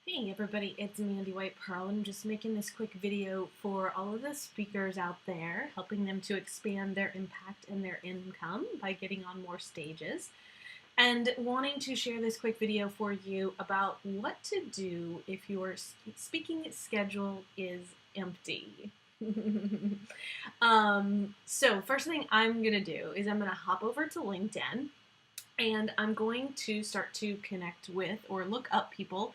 Hey everybody, it's Mandy White Pearl. I'm just making this quick video for all of the speakers out there, helping them to expand their impact and their income by getting on more stages, and wanting to share this quick video for you about what to do if your speaking schedule is empty. So first thing I'm going to do is I'm going to hop over to LinkedIn and I'm going to start to connect with or look up people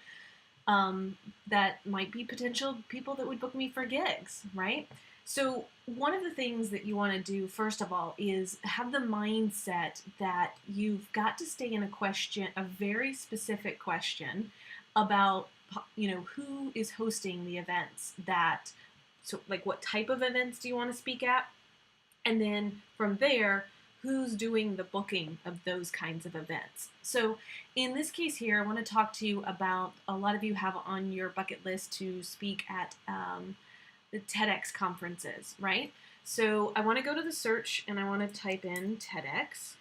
that might be potential people that would book me for gigs, right? So, one of the things that you want to do, first of all, is have the mindset that you've got to stay in a very specific question about, who is hosting the events so like what type of events do you want to speak at? And then from there, who's doing the booking of those kinds of events. So in this case here, I want to talk to you about, a lot of you have on your bucket list to speak at the TEDx conferences, right? So I want to go to the search and I want to type in TEDx,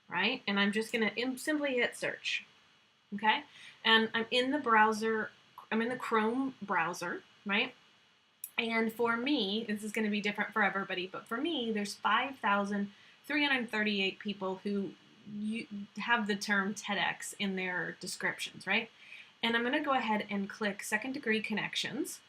right? And I'm just going to simply hit search, okay? And I'm in the browser, I'm in the Chrome browser, right? And for me, this is going to be different for everybody, but for me, there's 5,338 people who have the term TEDx in their descriptions, right? And I'm going to go ahead and click Second Degree Connections.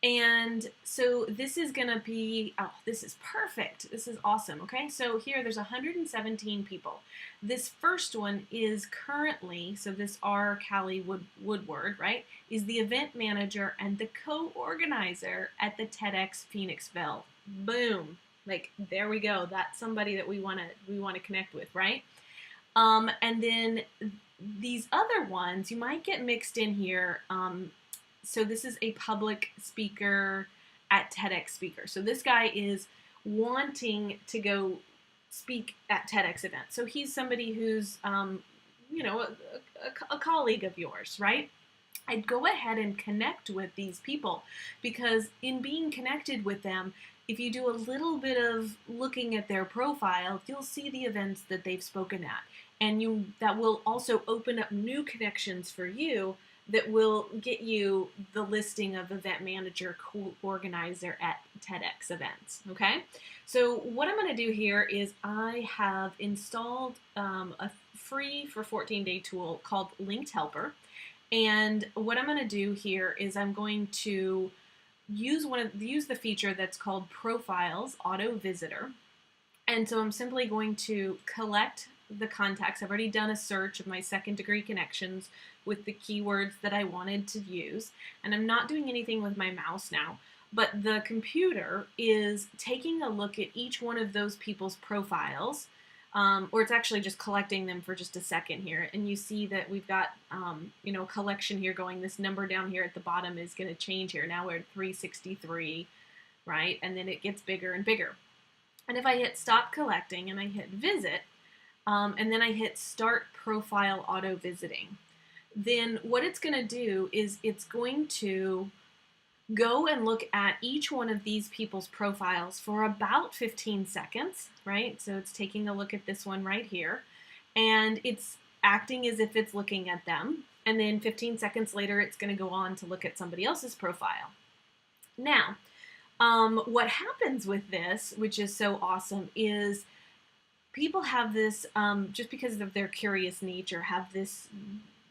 And so this is going to be, oh, this is perfect. This is awesome. Okay, so here there's 117 people. This first one is currently, so this R. Callie Woodward, right, is the event manager and the co-organizer at the TEDx Phoenixville. Boom. Like, there we go. That's somebody that we want to connect with, right? And then these other ones, you might get mixed in here. So this is a public speaker at TEDx speaker. So this guy is wanting to go speak at TEDx events. So he's somebody who's, a colleague of yours, right? I'd go ahead and connect with these people because in being connected with them, if you do a little bit of looking at their profile, you'll see the events that they've spoken at. And that will also open up new connections for you that will get you the listing of event manager, co-organizer at TEDx events, okay? So what I'm gonna do here is I have installed a free for 14-day tool called Linked Helper. And what I'm gonna do here is I'm going to use the feature that's called Profiles Auto Visitor. And so I'm simply going to collect the contacts. I've already done a search of my second degree connections with the keywords that I wanted to use. And I'm not doing anything with my mouse now, but the computer is taking a look at each one of those people's profiles, or it's actually just collecting them for just a second here. And you see that we've got, a collection here going. This number down here at the bottom is going to change here. Now we're at 363, right? And then it gets bigger and bigger. And if I hit stop collecting and I hit visit, and then I hit start profile auto visiting, then what it's going to do is it's going to go and look at each one of these people's profiles for about 15 seconds, right? So it's taking a look at this one right here, and it's acting as if it's looking at them. And then 15 seconds later, it's going to go on to look at somebody else's profile. Now, what happens with this, which is so awesome, is people have this, just because of their curious nature, have this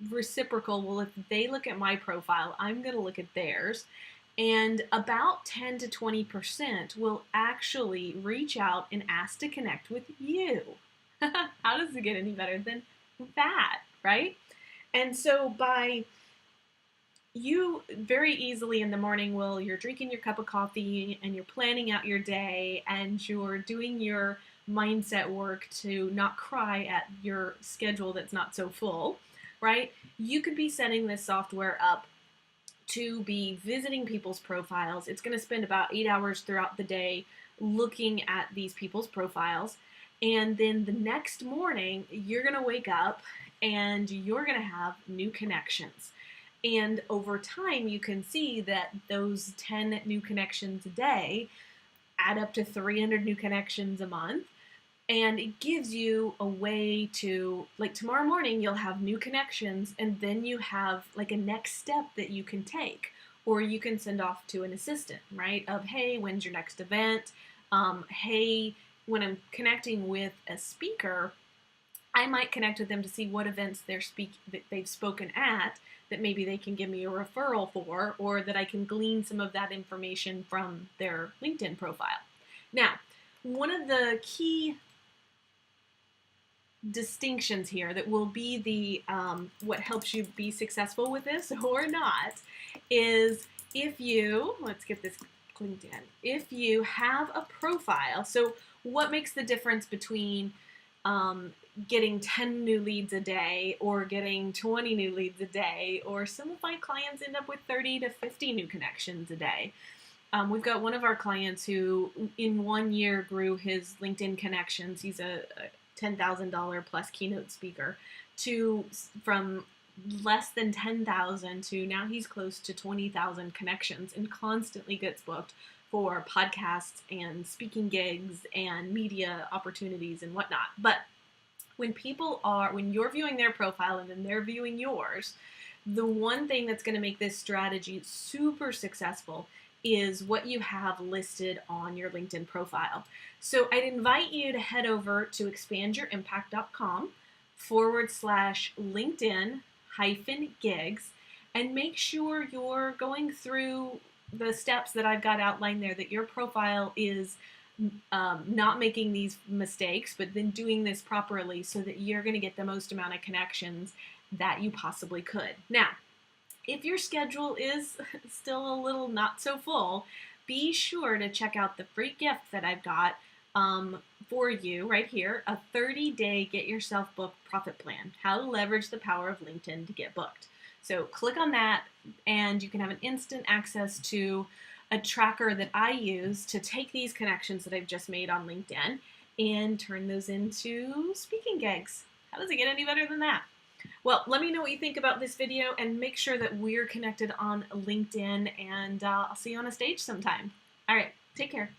reciprocal, well, if they look at my profile, I'm going to look at theirs. And about 10 to 20% will actually reach out and ask to connect with you. How does it get any better than that, right? And so by you very easily in the morning, you're drinking your cup of coffee and you're planning out your day and you're doing your mindset work to not cry at your schedule that's not so full, right? You could be setting this software up to be visiting people's profiles. It's going to spend about 8 hours throughout the day looking at these people's profiles. And then the next morning, you're going to wake up and you're going to have new connections. And over time, you can see that those 10 new connections a day add up to 300 new connections a month. And it gives you a way to, like tomorrow morning, you'll have new connections, and then you have like a next step that you can take. Or you can send off to an assistant, right? Of, hey, when's your next event? Hey, when I'm connecting with a speaker, I might connect with them to see what events that they've spoken at that maybe they can give me a referral for, or that I can glean some of that information from their LinkedIn profile. Now, one of the key distinctions here that will be the what helps you be successful with this or not is if you, let's get this cleaned in, if you have a profile. So what makes the difference between getting 10 new leads a day or getting 20 new leads a day, or some of my clients end up with 30 to 50 new connections a day? We've got one of our clients who in 1 year grew his LinkedIn connections. He's a $10,000 plus keynote speaker from less than 10,000 to now he's close to 20,000 connections, and constantly gets booked for podcasts and speaking gigs and media opportunities and whatnot. But when you're viewing their profile and then they're viewing yours, the one thing that's going to make this strategy super successful is what you have listed on your LinkedIn profile. So I'd invite you to head over to expandyouриmpact.com/LinkedIn-gigs and make sure you're going through the steps that I've got outlined there, that your profile is not making these mistakes, but then doing this properly so that you're going to get the most amount of connections that you possibly could. Now, if your schedule is still a little not so full, be sure to check out the free gift that I've got for you right here, a 30-day Get Yourself Booked Profit Plan, how to leverage the power of LinkedIn to get booked. So click on that and you can have an instant access to a tracker that I use to take these connections that I've just made on LinkedIn and turn those into speaking gigs. How does it get any better than that? Well, let me know what you think about this video, and make sure that we're connected on LinkedIn, and I'll see you on a stage sometime. All right, take care.